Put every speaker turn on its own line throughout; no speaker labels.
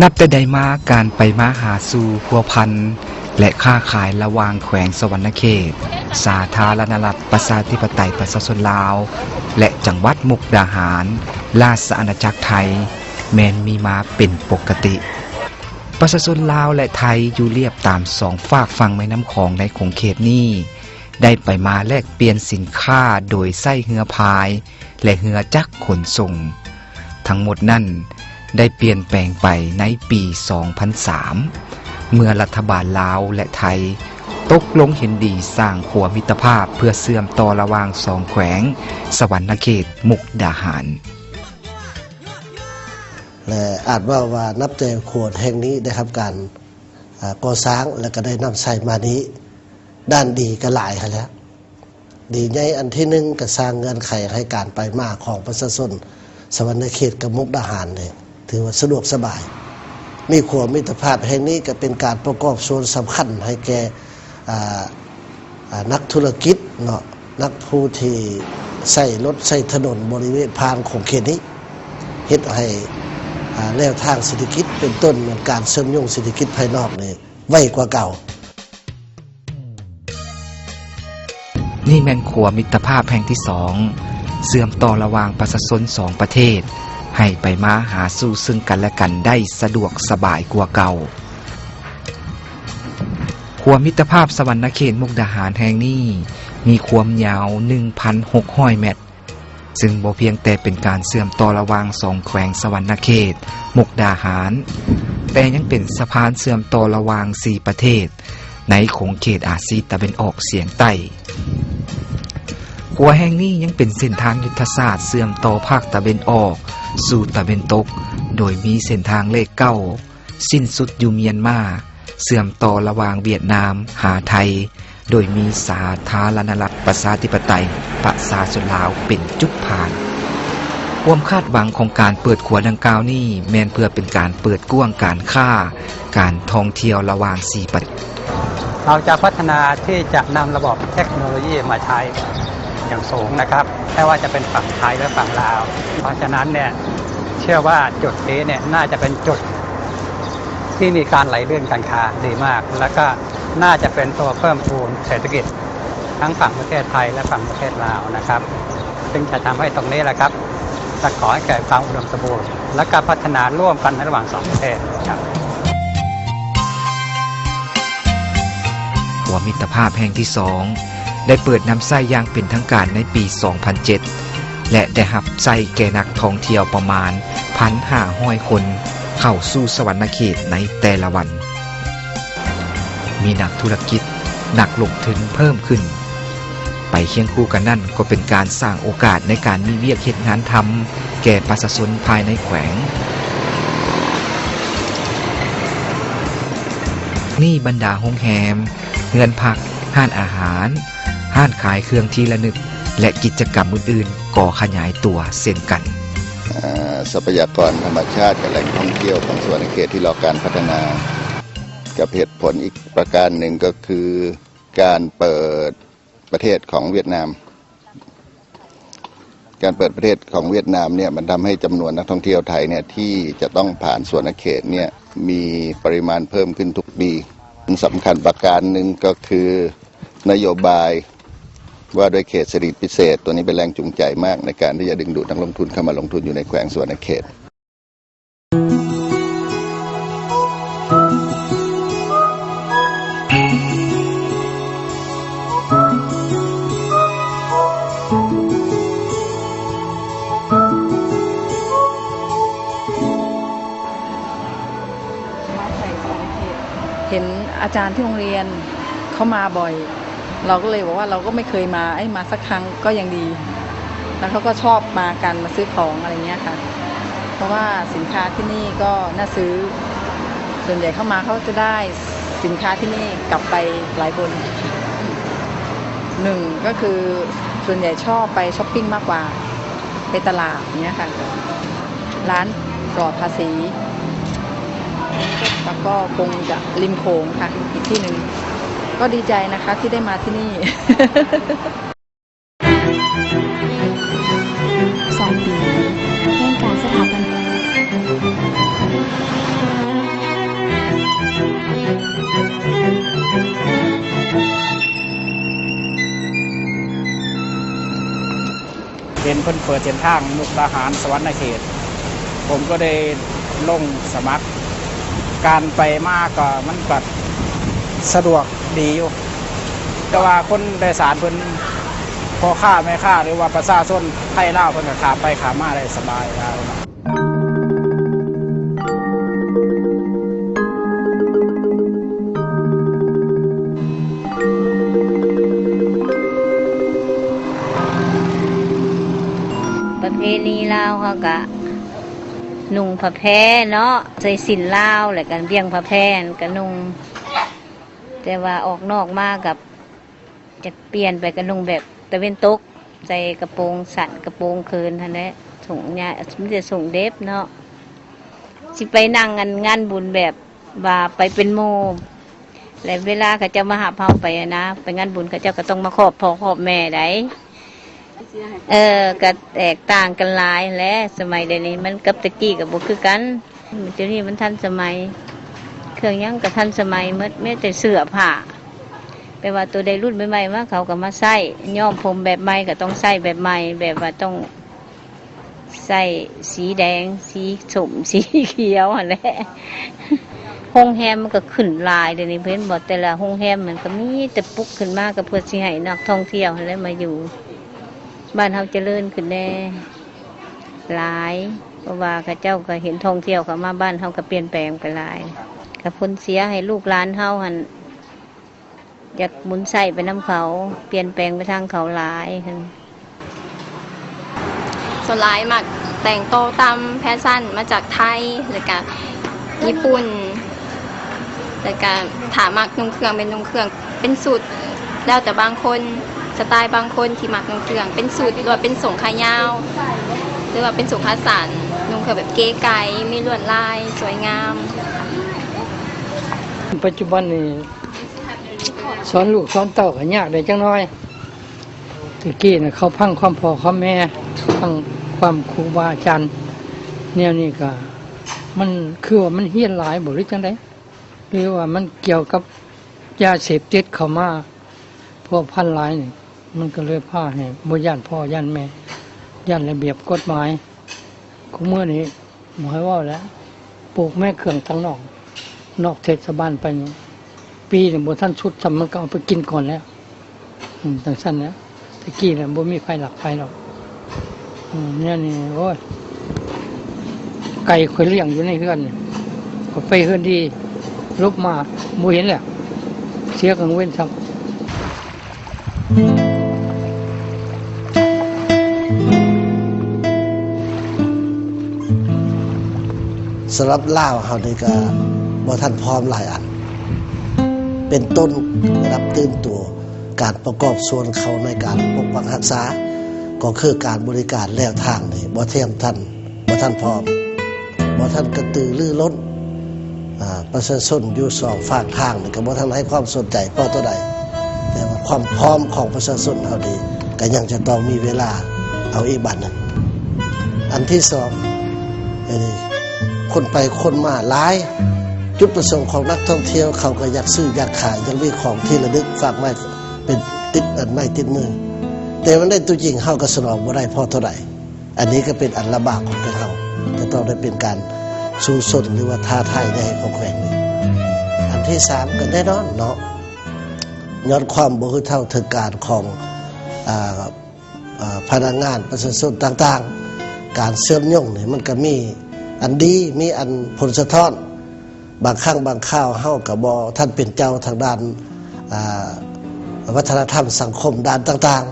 นับแต่ใดมาการไปมาหาสู่พัวพันและค้าขายระหว่างแขวงสวรรณเขตสาธารณรัฐประชาธิปไตยประชาชนลาวและจังหวัดมุกดาหารราชอาณาจักรไทยแม้นมีมาเป็นปกติประชาชนลาวและไทยอยู่เรียบตามสองฝากฝั่งแม่น้ำคลองในขงเขตนี้ได้ไปมาแลกเปลี่ยนสินค้าโดยใช้เรือพายและเรือจักรขนส่งทั้งหมดนั้นได้เปลี่ยนแปลงไปในปี 2003 เมื่อรัฐบาลลาวและไทยตกลงเห็นดีสร้างขัวมิตรภาพเพื่อเชื่อมต่อระหว่างสองแขวงสวรรณเขตมุกดาหาร
และอาจว่านับแต่ขวดแห่งนี้ได้ทำการก่อสร้างและก็ได้นำใส่มานี้ด้านดีก็หลายค่ะแล้วดีใหญ่อันที่หนึ่งก็สร้างเงื่อนไขให้การไปมาของประชาชนสวรรณเขตกับมุกดาหารเลยถือว่าสะดวกสบายมีขวดมิตรภาพแห่งนี้ก็เป็นการประกอบส่วนสำคัญให้แก่นักธุรกิจเนาะนักผู้ที่ใช้รถใช้ถนนบริเวณผ่านของเขตนี้เฮ็ดให้แนวทางเศรษฐกิจเป็นต้นการเชื่อมโยงเศรษฐกิจภายนอกนี่ไวกว่าเก่า
นี่แม่นขัวมิตรภาพแห่งที่สองเชื่อมต่อระหว่างประชาชนสองประเทศให้ไปมาหาสู่ซึ่งกันและกันได้สะดวกสบายกว่าเก่าขัวมิตรภาพสวรรณเขตมุกดาหารแห่งนี้มีความยาว 1,600 เมตรซึ่งบ่เพียงแต่เป็นการเชื่อมต่อระหว่างสองแขวงสวรรณเขตมุกดาหารแต่ยังเป็นสะพานเชื่อมต่อระหว่าง4ประเทศในขงเขตอาซีตะวันออกเฉียงใต้ขัวแห่งนี้ยังเป็นเส้นทางยุทธศาสตร์เชื่อมต่อภาคตะวันออกสู่ตะวันตกโดยมีเส้นทางเลข9สิ้นสุดอยู่เมียนมาเชื่อมต่อระหว่างเวียดนามหาไทยโดยมีสาธารณรัฐประชาธิปไตยประชาชนลาวเป็นจุดผ่านความคาดหวังของการเปิดขัวดังกล่าวนี้แม้นเพื่อเป็นการเปิดกว้างการค้าการท่องเที่ยวระหว่าง4ประเทศ
เราจะพัฒนาที่จะนำระบบเทคโนโลยีมาใช้อย่างสูงนะครับไม่ว่าจะเป็นฝั่งไทยและฝั่งลาวเพราะฉะนั้นเนี่ยเชื่อว่าจุดนี้เนี่ยน่าจะเป็นจุดที่มีการไหลเลื่อนการค้าดีมากแล้วก็น่าจะเป็นตัวเพิ่มพูนเศรษฐกิจทั้งฝั่งประเทศไทยและฝั่งประเทศลาวนะครับซึ่งจะทำให้ตรงนี้แหละครับจะขอให้เกิดความอุดมสมบูรณ์และการพัฒนาร่วมกันในระหว่างสองประเทศครับ
ขัวมิตรภาพแห่งที่2ได้เปิดนำไส้อย่างเป็นทางการในปี 2007 และได้รับไส้แก่นักท่องเที่ยวประมาณ 1,500 คนเข้าสู่สวรรณเขตในแต่ละวันมีนักธุรกิจนักลงทุนเพิ่มขึ้นไปเคียงคู่กันนั่นก็เป็นการสร้างโอกาสในการมีเวียกเฮ็ดงานทำแก่ประชาชนภายในแขวงนี่บรรดาโรงแรมเรือนพักห้านอาหารห้านขายเครื่องที่ระลึกและกิจกรรมอื่นๆก่อขยายตัวเช่นกัน
ทรัพยากรธรรมชาติกับแหล่งท่องเที่ยวของสวรรณเขตที่รอการพัฒนากับเหตุผลอีกประการหนึ่งก็คือการเปิดประเทศของเวียดนามการเปิดประเทศของเวียดนามเนี่ยมันทำให้จำนวนนักท่องเที่ยวไทยเนี่ยที่จะต้องผ่านสวรรณเขตเนี่ยมีปริมาณเพิ่มขึ้นทุกปีสำคัญประการหนึ่งก็คือนโยบายว่าโดยเขตเศรษฐกิจพิเศษตัวนี้เป็นแรงจูงใจมากในการที่จะดึงดูดนักลงทุนเข้ามาลงทุนอยู่ในแขวงสวรรณเขต
เห็นอาจารย์ที่โรงเรียนเขามาบ่อยเราก็เลยบอกว่าเราก็ไม่เคยมามาสักครั้งก็ยังดีแล้วเขาก็ชอบมากันมาซื้อของอะไรเงี้ยค่ะเพราะว่าสินค้าที่นี่ก็น่าซื้อส่วนใหญ่เข้ามาเขาจะได้สินค้าที่นี่กลับไปหลายคนหนึ่งก็คือส่วนใหญ่ชอบไปช้อปปิ้งมากกว่าไปตลาดเนี้ยค่ะร้านปลอดภาษีแล้วก็คงจะริมโขงค่ะอีกที่หนึ่งก็ดีใจนะคะที่ได้มาที่นี่
2 ปีแห่งการสถาปนา เห็นเพิ่นเปิดเส้นทางมุกดาหารสวรรณเขตผมก็ได้ลงสมัครการไปมากก็มันก็สะดวกดีอยู่แต่ว่าคนโดยสารเพิ่นพอค่าไม่ค่าหรือว่าประชาชนไทยลาวเพิ่นก็ขาไปขามาได้สบายแล้ว
ประเพณีลาวเขาก็นุ่งผ้าแพรเนาะใส่สินลาวแล้วกันเบี่ยงผ้าแพรก็นุ่งแต่ว่าออกนอกมากับจะเปลี่ยนไปก็นุ่งแบบตะเวนตกใส่กระโปรงสั้นกระโปรงคืนท่านแหละส่งเนี่ยมันจะส่งเดฟเนาะสิไปนั่งงานบุญแบบว่าไปเป็นโมแล้วเวลาเขาจะมาหาเฮาไปนะไปงานบุญเขาเจ้าก็ต้องมาขอบพ่อขอบแม่ได้ก็แตกต่างกันหลายและสมัยเดี๋ยวนี้มันกับตะกี้กับบุคือกันเดี๋ยวนี้มันทันสมัยเครื่องยังกับทันสมัยเมื่อแม้แต่เสื้อผ้าแปลว่าตัวใดรุ่นใหม่ๆมาเขาก็มาใส่ย้อมผมแบบใหม่ก็ต้องใส่แบบใหม่แบบว่าต้องใส่สีแดงสีส้มสีเขียวอะไรโรงแรมมันก็ขึ้นลายเดี๋ยวนี้เพื่อนบอกแต่ละโรงแรมมันก็มีแต่ปุ๊กขึ้นมาก็เพื่อสิให้นักท่องเที่ยวอะไรมาอยู่บ้านเฮาเจริญขึ้นแน่หลายเพราะว่าข้าเจ้าก็เห็นท่องเที่ยวเข้ามาบ้านเฮาก็เปลี่ยนแปลงไปหลายกับผลเสียให้ลูกหลานเฮาหันอยากหมุนใส่ไปน้ำเขาเปลี่ยนแปลงไปทางเขาหลายค่ะ
ส่วนหลายมักแต่งโตวตามแฟชั่นมาจากไทยแล้วก็ญี่ปุ่นแล้วก็ถามักนุ่งเครื่องเป็นนุ่งเครื่องเป็นสูตรแล้วแต่บางคนสไตล์บางคนที่มักนุ่งเครื่องเป็นสูตรหรือว่าเป็นส่งขายาวหรือว่าเป็นส่งขาสั้นนุ่งเครื่องแบบเก๋ไก๋มีลวดลายสวยงาม
ปัจจุบันนี่สอนลูกสอนเต้าก็ยากได้จังน้อยตะกี้น่ะเขาพังความพ่อความแม่พังความครูบาอาจารย์แนวนี้ก็มันคือว่ามันเฮี้ยนหลายบ่หรือจังได๋หรือว่ามันเกี่ยวกับยาเสพติดเข้ามาพวกพันหลายนี่มันก็เลยพาให้บ่ย่านพ่อย่านแม่ย่านระเบียบกฎหมายคุมื้อนี้หมายว่าแล้วปลูกแม่เครื่องทางนอกเทศบาลไปนี่ปีนี่บ่ทันชุดทำมันก็เอาไปกินก่อนแล้วจังซั่นแล้วตะกี้น่ะบ่มีไฟหลักไฟหรอกเนี่ยนี่โอ้ยไก่ข่อยเลี้ยงอยู่ในเฮือนนี่ก็ไปเฮือนดีลบมาบ่เห็นแล้วเสียกังเว้นซัก
สำหรับลาวเฮานี่ก็บ่ทันพร้อมหลายอันเป็นต้นรับตื่นตัวการประกอบส่วนเขาในการปกปักรักษาก็คือการบริการแล้วทางนี่บ่เทียมทันบ่ทันพร้อมบ่ทันกระตือรือร้นประชาชนอยู่สองฝั่งทางนี่ก็บ่ทันให้ความสนใจพอตัวใดแต่ว่าความพร้อมของประชาชนเฮาดีก็ยังจะต้องมีเวลาเอาอีกบัดนึงอันที่สองนี่คนไปคนมาหลายจุดประสงค์ของนักท่องเที่ยวเขาก็อยากซื้ออยากขายอยากมีของที่ระลึกฝากไว้เป็นติดอันไม่ติดมือแต่มันได้ตัวจริงเฮาก็สนองบ่ได้พอเท่าไหร่อันนี้ก็เป็นอันลำบากของเราจะต้องได้เป็นการสู้สนหรือว่าท้าทายในของแขวงนี้อันที่สามก็แน่นอนเนาะย้อนความบ่คือเท่าถึงการของพนักงานประชาชนต่างๆการเชื่อมโยงนี่มันก็มีอันดีมีอันผลสะท้อนบางครั้งบางข้าวเฮากับบอท่านเป็นเจ้าทางด้านวัฒนธรรมสังคมด้านต่าง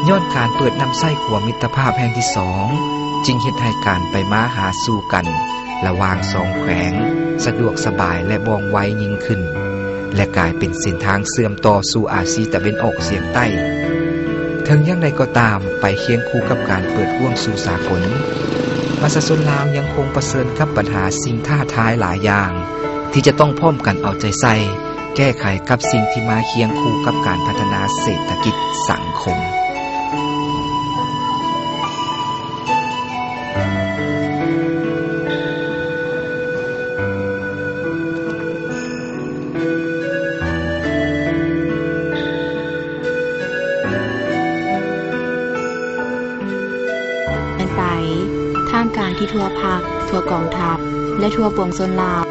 ย้อนการเปิดน้ำไส้ขัวมิตรภาพแห่งที่สองจึงเฮ็ดให้การไปมาหาสู่กันระหว่างสองแขวงสะดวกสบายและว่องไวยิ่งขึ้นและกลายเป็นเส้นทางเชื่อมต่อสู่อาซีตะวันออกเฉียงใต้ถึงอย่างไรก็ตามไปเคียงคู่กับการเปิดห่วงสู่สากลประชาชนลาวยังคงเผชิญกับปัญหาสิ่งท้าทายหลายอย่างที่จะต้องพร้อมกันเอาใจใส่แก้ไขกับสิ่งที่มาเคียงคู่กับการพัฒนาเศรษฐกิจสังคม
ทั่วภาคทั่วกองทัพและทั่วปวงชนลาว